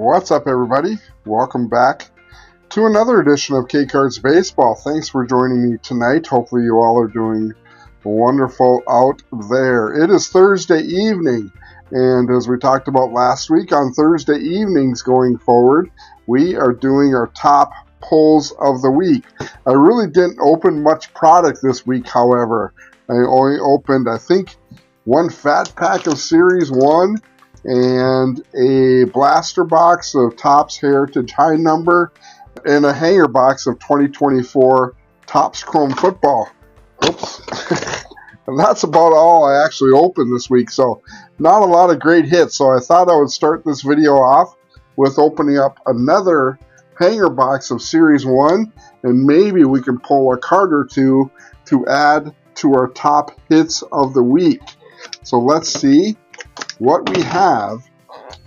What's up, everybody? Welcome back to another edition of K-Cards Baseball. Thanks for joining me tonight. Hopefully you all are doing wonderful out there. It is Thursday evening, and as we talked about last week, on Thursday evenings going forward, we are doing our top pulls of the week. I really didn't open much product this week, however. I only opened, I think, one fat pack of Series 1 and a blaster box of Topps Heritage High Number and a hanger box of 2024 Topps Chrome Football. Oops. And that's about all I actually opened this week, so not a lot of great hits. So I thought I would start this video off with opening up another hanger box of Series 1, and maybe we can pull a card or two to add to our top hits of the week. So let's see what we have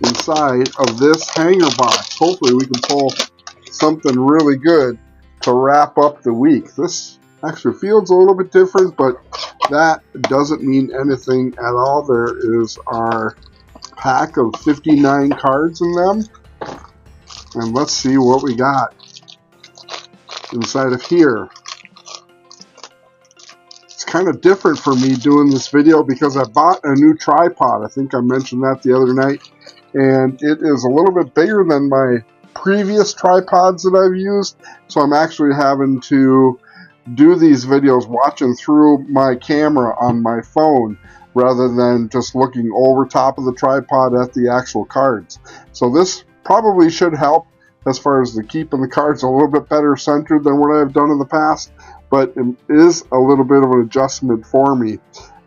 inside of this hanger box. Hopefully we can pull something really good to wrap up the week. This actually feels a little bit different, but that doesn't mean anything at all. There is our pack of 59 cards in them, and let's see what we got inside of here. Kind of different for me doing this video because I bought a new tripod. I think I mentioned that the other night, and it is a little bit bigger than my previous tripods that I've used, so I'm actually having to do these videos watching through my camera on my phone rather than just looking over top of the tripod at the actual cards. So this probably should help as far as the keeping the cards a little bit better centered than what I've done in the past, but it is a little bit of an adjustment for me.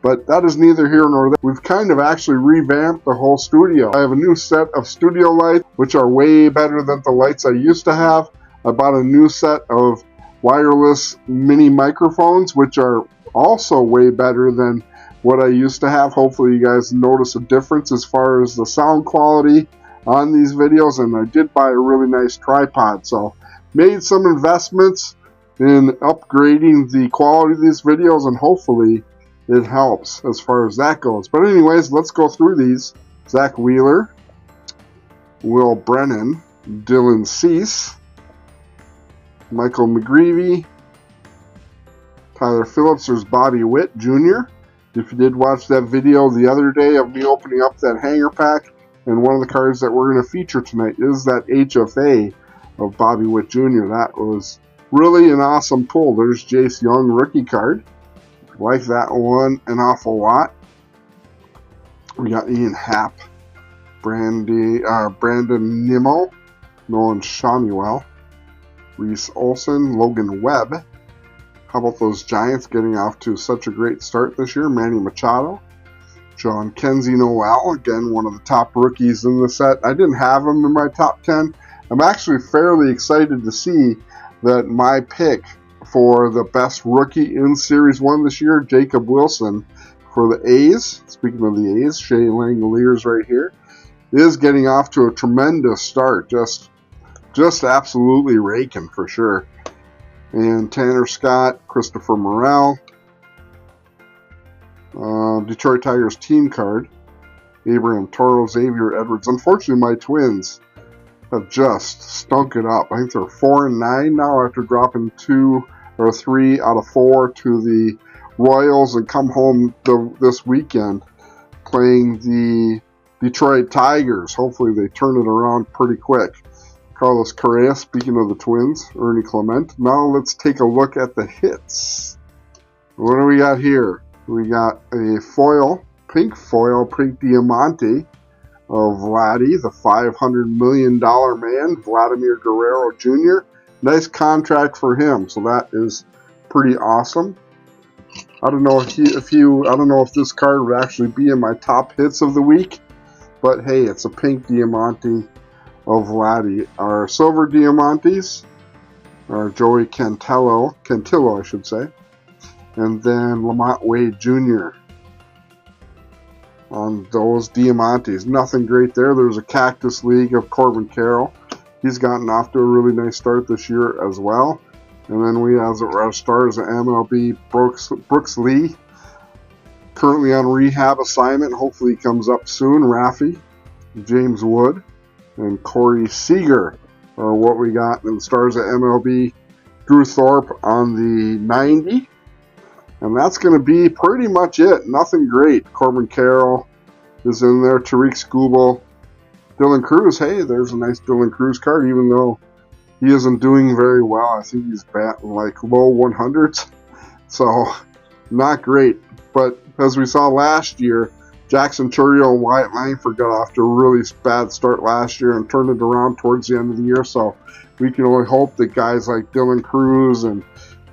But that is neither here nor there. We've kind of actually revamped the whole studio. I have a new set of studio lights, which are way better than the lights I used to have. I bought a new set of wireless mini microphones, which are also way better than what I used to have. Hopefully you guys notice a difference as far as the sound quality on these videos. And I did buy a really nice tripod, so made some investments in upgrading the quality of these videos, and hopefully it helps as far as that goes. But anyways, let's go through these. Zach Wheeler, Will Brennan, Dylan Cease, Michael McGreevy, Tyler Phillips. There's Bobby Witt Jr. If you did watch that video the other day of me opening up that hanger pack, and one of the cards that we're going to feature tonight is that HFA of Bobby Witt Jr. That was really an awesome pull. There's Jace Young rookie card. Like that one an awful lot. We got Ian Happ, Brandon Nimmo, Nolan Shawniewell, Reese Olson, Logan Webb. How about those Giants getting off to such a great start this year? Manny Machado, John Kenzie Noel, again one of the top rookies in the set. I didn't have him in my top 10. I'm actually fairly excited to see that my pick for the best rookie in Series 1 this year, Jacob Wilson, for the A's, speaking of the A's, Shea Langoliers right here, is getting off to a tremendous start. Just absolutely raking for sure. And Tanner Scott, Christopher Morel, Detroit Tigers team card, Abraham Toro, Xavier Edwards. Unfortunately, my Twins have just stunk it up. I think they're 4-9 now after dropping 2 or 3 out of 4 to the Royals and come home this weekend playing the Detroit Tigers. Hopefully they turn it around pretty quick. Carlos Correa, speaking of the Twins, Ernie Clement. Now let's take a look at the hits. What do we got here? We got a pink diamante of Vladdy, the $500 million man, Vladimir Guerrero Jr. Nice contract for him, so that is pretty awesome. I don't know if this card would actually be in my top hits of the week, but hey, it's a pink diamante of Vladdy. Our silver diamantes are Joey Cantillo, I should say, and then Lamont Wade Jr. on those diamantes. Nothing great there. There's a Cactus League of Corbin Carroll. He's gotten off to a really nice start this year as well. And then we have our stars of MLB, Brooks Lee, currently on rehab assignment. Hopefully he comes up soon. Rafi, James Wood, and Corey Seager are what we got in the Stars at MLB. Drew Thorpe on the 90. And that's going to be pretty much it. Nothing great. Corbin Carroll is in there. Tariq Skubal. Dylan Cruz. Hey, there's a nice Dylan Cruz card, even though he isn't doing very well. I think he's batting like low 100s. So, not great. But as we saw last year, Jackson Chourio and Wyatt Langford got off to a really bad start last year and turned it around towards the end of the year. So, we can only hope that guys like Dylan Cruz and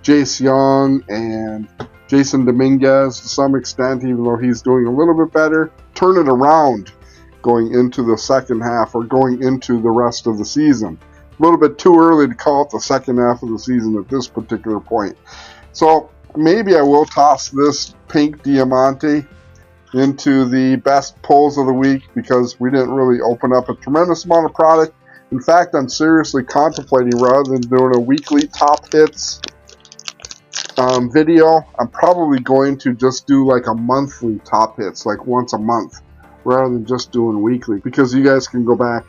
Jace Young and Jason Dominguez, to some extent, even though he's doing a little bit better, turn it around going into the second half or going into the rest of the season. A little bit too early to call it the second half of the season at this particular point. So maybe I will toss this pink Diamante into the best pulls of the week because we didn't really open up a tremendous amount of product. In fact, I'm seriously contemplating, rather than doing a weekly top hits video, I'm probably going to just do like a monthly top hits, like once a month, rather than just doing weekly, because you guys can go back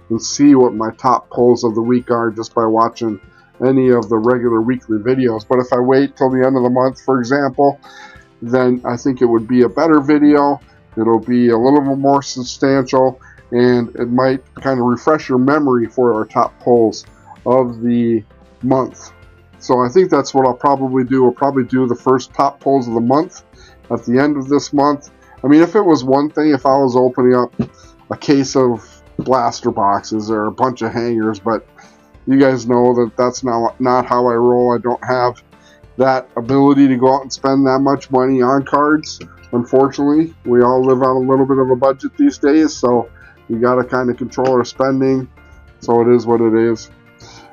and see what my top pulls of the week are just by watching any of the regular weekly videos. But if I wait till the end of the month, for example, then I think it would be a better video. It'll be a little bit more substantial, and it might kind of refresh your memory for our top pulls of the month. So I think that's what I'll probably do. I'll probably do the first top pulls of the month at the end of this month. I mean, if it was one thing, if I was opening up a case of blaster boxes or a bunch of hangers, but you guys know that that's not how I roll. I don't have that ability to go out and spend that much money on cards. Unfortunately, we all live on a little bit of a budget these days, so we got to kind of control our spending. So it is what it is.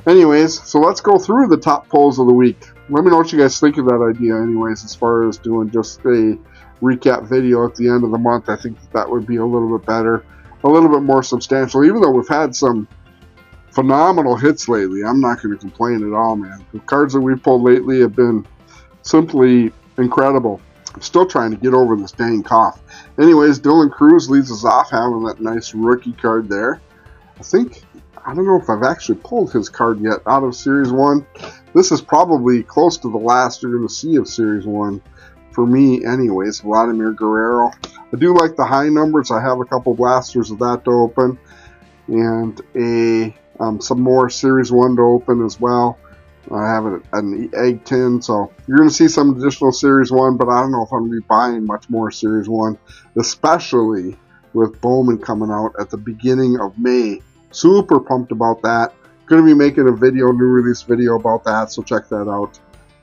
Anyways, so let's go through the top pulls of the week. Let me know what you guys think of that idea anyways, as far as doing just a recap video at the end of the month. I think that would be a little bit better, a little bit more substantial, even though we've had some phenomenal hits lately. I'm not going to complain at all, man. The cards that we've pulled lately have been simply incredible. I'm still trying to get over this dang cough. Anyways, Dylan Cruz leads us off having that nice rookie card there. I don't know if I've actually pulled his card yet out of Series 1. This is probably close to the last you're going to see of Series 1. For me, anyways, Vladimir Guerrero. I do like the high numbers. I have a couple blasters of that to open. And some more Series 1 to open as well. I have an egg tin, so you're going to see some additional Series 1, but I don't know if I'm going to be buying much more Series 1, especially with Bowman coming out at the beginning of May. Super pumped about that. Going to be making a new release video about that, so check that out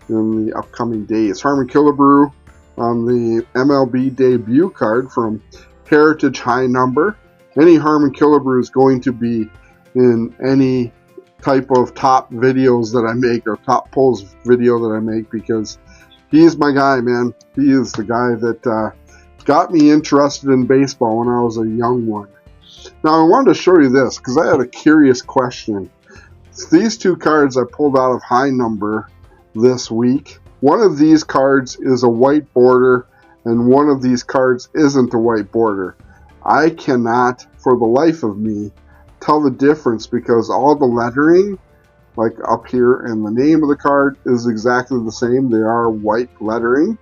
in the upcoming days. Harmon Killebrew on the MLB debut card from Heritage High Number. Any Harmon Killebrew is going to be in any type of top videos that I make, or top pulls video that I make, because he's my guy, man. He is the guy that got me interested in baseball when I was a young one. Now, I wanted to show you this because I had a curious question. These two cards I pulled out of High Number this week. One of these cards is a white border, and one of these cards isn't a white border. I cannot, for the life of me, tell the difference because all the lettering, like up here, and the name of the card is exactly the same. They are white lettering.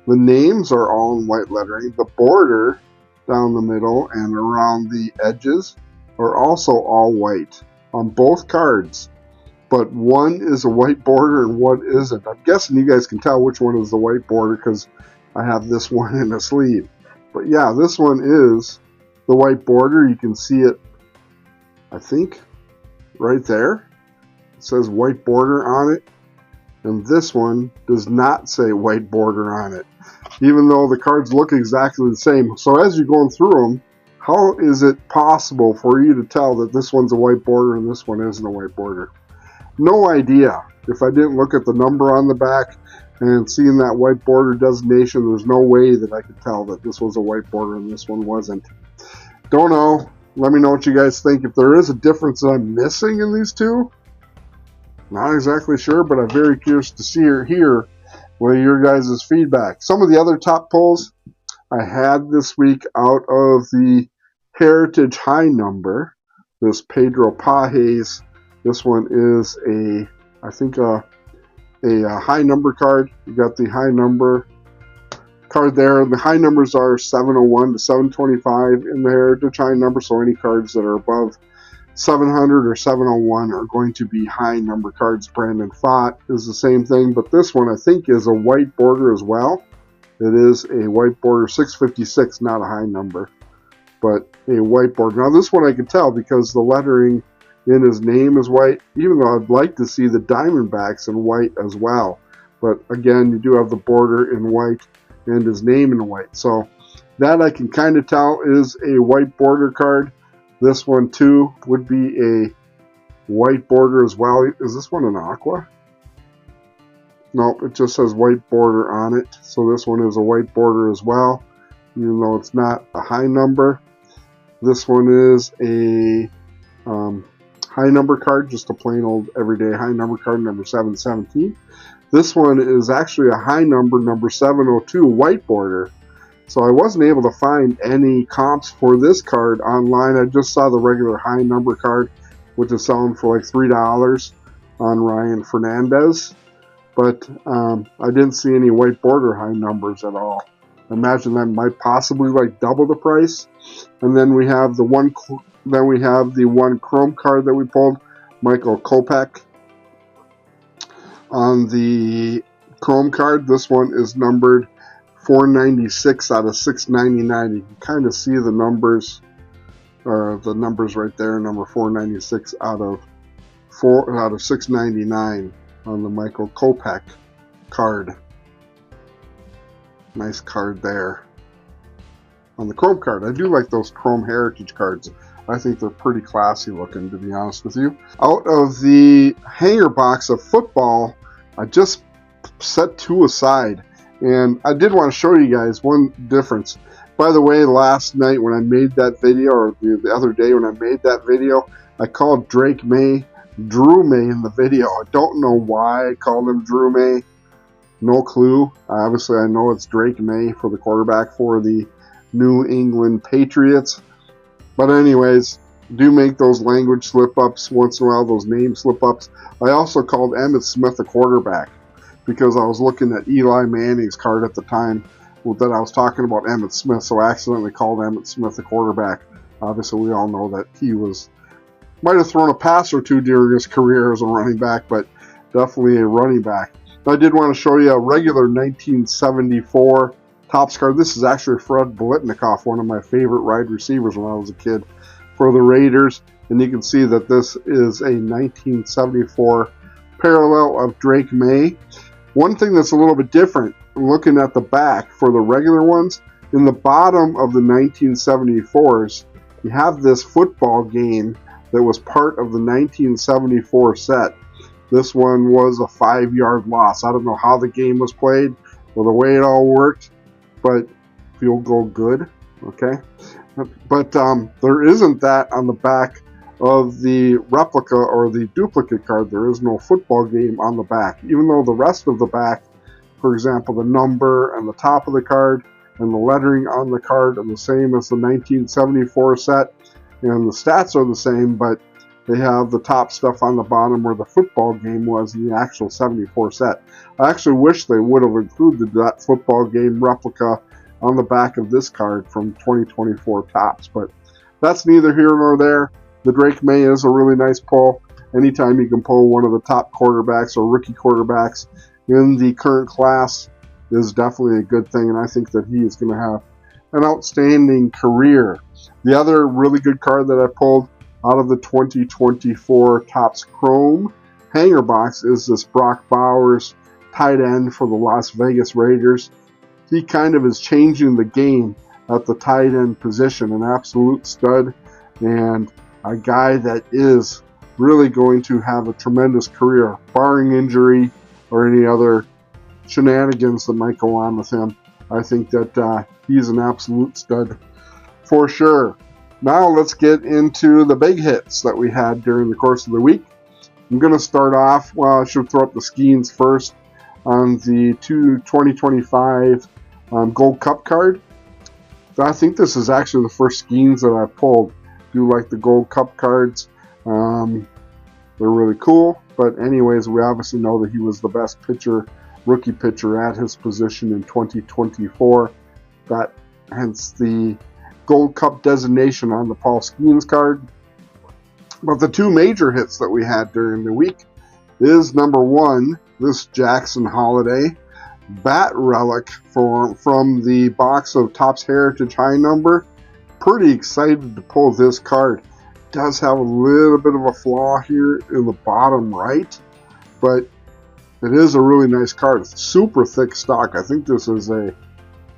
The names are all in white lettering. The border down the middle and around the edges are also all white on both cards, but one is a white border and one isn't. I'm guessing you guys can tell which one is the white border because I have this one in a sleeve. But yeah, this one is the white border. You can see it, I think, right there. It says white border on it, and this one does not say white border on it, even though the cards look exactly the same. So as you're going through them, how is it possible for you to tell that this one's a white border and this one isn't a white border? No idea. If I didn't look at the number on the back and seeing that white border designation, there's no way that I could tell that this was a white border and this one wasn't. Don't know. Let me know what you guys think. If there is a difference that I'm missing in these two, not exactly sure, but I'm very curious to see or hear what your guys' feedback. Some of the other top pulls I had this week out of the Heritage High Number this Pedro Pajes. This one is I think a high number card. You got the high number card there. The high numbers are 701 to 725 in the heritage high number, so any cards that are above 700 or 701 are going to be high number cards. Brandon Pfaadt is the same thing, but this one I think is a white border as well. It is a white border, 656, not a high number, but a white border. Now this one I can tell because the lettering in his name is white, even though I'd like to see the Diamondbacks in white as well. But again, you do have the border in white and his name in white. So that I can kind of tell is a white border card. This one too would be a white border as well. Is this one an aqua? Nope, it just says white border on it. So this one is a white border as well, even though it's not a high number. This one is a high number card, just a plain old everyday high number card, number 717. This one is actually a high number, number 702, white border. So I wasn't able to find any comps for this card online. I just saw the regular high number card, which is selling for like $3 on Ryan Fernandez. But I didn't see any white border high numbers at all. I imagine that might possibly like double the price. And then we have the one chrome card that we pulled, Michael Kopech. On the chrome card, this one is numbered 496 out of 699. You can kind of see the numbers right there. Number 496 out of 699 on the Michael Kopech card. Nice card there. On the chrome card, I do like those chrome heritage cards. I think they're pretty classy looking, to be honest with you. Out of the hanger box of football, I just set 2 aside. And I did want to show you guys one difference. By the way, last night when I made that video, or the other day when I made that video, I called Drake May Drew May in the video. I don't know why I called him Drew May. No clue. Obviously, I know it's Drake May for the quarterback for the New England Patriots. But anyways, do make those language slip-ups once in a while, those name slip-ups. I also called Emmitt Smith a quarterback because I was looking at Eli Manning's card at the time that I was talking about Emmitt Smith, so I accidentally called Emmitt Smith a quarterback. Obviously, we all know that he might have thrown a pass or two during his career as a running back, but definitely a running back. I did want to show you a regular 1974 Topps card. This is actually Fred Biletnikoff, one of my favorite wide receivers when I was a kid for the Raiders. And you can see that this is a 1974 parallel of Drake May. One thing that's a little bit different, looking at the back for the regular ones, in the bottom of the 1974s, you have this football game that was part of the 1974 set. This one was a 5-yard loss. I don't know how the game was played or the way it all worked, but field goal good, okay? But there isn't that on the back of the replica or the duplicate card. There is no football game on the back, even though the rest of the back, for example, the number and the top of the card and the lettering on the card are the same as the 1974 set, and the stats are the same, but they have the top stuff on the bottom where the football game was in the actual 74 set. I actually wish they would have included that football game replica on the back of this card from 2024 Topps, but that's neither here nor there. The Drake May is a really nice pull. Anytime you can pull one of the top quarterbacks or rookie quarterbacks in the current class is definitely a good thing, and I think that he is going to have an outstanding career. The other really good card that I pulled out of the 2024 Topps Chrome hanger box is this Brock Bowers tight end for the Las Vegas Raiders. He kind of is changing the game at the tight end position, an absolute stud and a guy that is really going to have a tremendous career, barring injury or any other shenanigans that might go on with him. I think that he's an absolute stud for sure. Now let's get into the big hits that we had during the course of the week. I'm going to start off, well, I should throw up the Skeens first on the 2025 Gold Cup card. I think this is actually the first Skeens that I pulled do like the Gold Cup cards. They're really cool. But anyways, we obviously know that he was the best pitcher, rookie pitcher at his position in 2024. That hence the Gold Cup designation on the Paul Skeens card. But the two major hits that we had during the week is number one, this Jackson Holiday Bat Relic from the box of Topps Heritage High Number. Pretty excited to pull this card. Does have a little bit of a flaw here in the bottom right, but it is a really nice card. It's super thick stock. I think this is a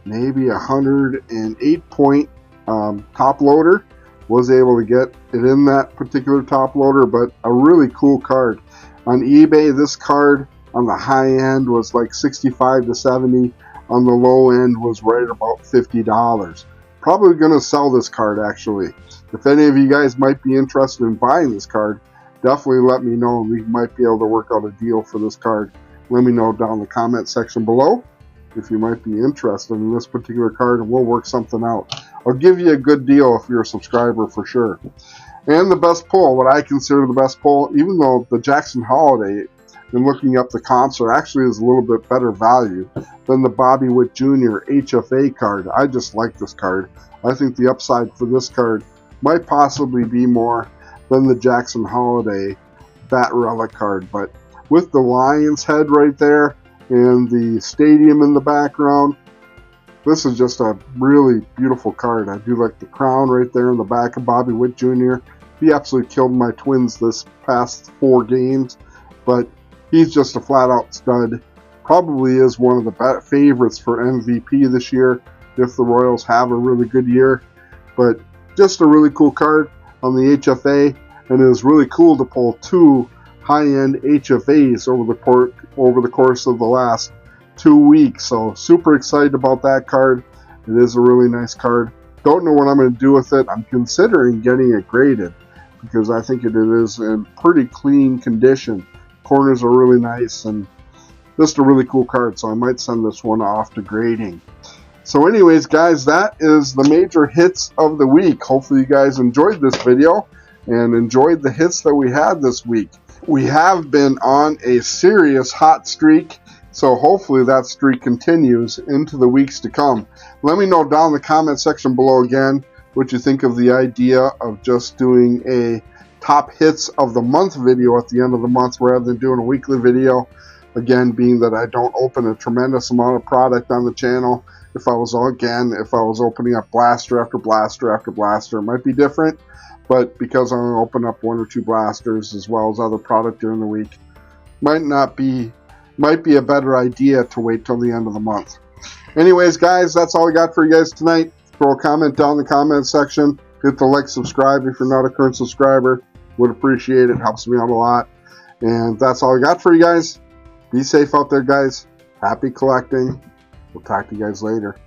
maybe 108 point top loader. Was able to get it in that particular top loader, but a really cool card. On eBay, this card on the high end was like 65 to 70. On the low end was right about $50. Probably going to sell this card, actually. If any of you guys might be interested in buying this card, definitely let me know, and we might be able to work out a deal for this card. Let me know down in the comment section below if you might be interested in this particular card, and we'll work something out. I'll give you a good deal if you're a subscriber for sure. And the best pull, what I consider the best pull, even though the Jackson Holiday, in looking up the comps, actually is a little bit better value than the Bobby Witt Jr. HFA card. I just like this card. I think the upside for this card might possibly be more than the Jackson Holiday Bat Relic card. But with the Lion's head right there and the stadium in the background, this is just a really beautiful card. I do like the crown right there in the back of Bobby Witt Jr. He absolutely killed my Twins this past 4 games, but he's just a flat-out stud. Probably is one of the favorites for MVP this year if the Royals have a really good year. But just a really cool card on the HFA, and it is really cool to pull 2 high-end HFAs over the course of the last 2 weeks. So super excited about that card. It is a really nice card. Don't know what I'm going to do with it. I'm considering getting it graded because I think it is in pretty clean condition. Corners are really nice and just a really cool card, so I might send this one off to grading. So anyways, guys, that is the major hits of the week. Hopefully you guys enjoyed this video and enjoyed the hits that we had this week. We have been on a serious hot streak, so hopefully that streak continues into the weeks to come. Let me know down in the comment section below again what you think of the idea of just doing a top hits of the month video at the end of the month rather than doing a weekly video. Again, being that I don't open a tremendous amount of product on the channel. If I was opening up blaster after blaster after blaster, it might be different. But because I'm going to open up 1 or 2 blasters as well as other product during the week, might be a better idea to wait till the end of the month. Anyways, guys, that's all I got for you guys tonight. Throw a comment down in the comment section. Hit the like, subscribe if you're not a current subscriber. Would appreciate it. Helps me out a lot. And that's all I got for you guys. Be safe out there, guys. Happy collecting. We'll talk to you guys later.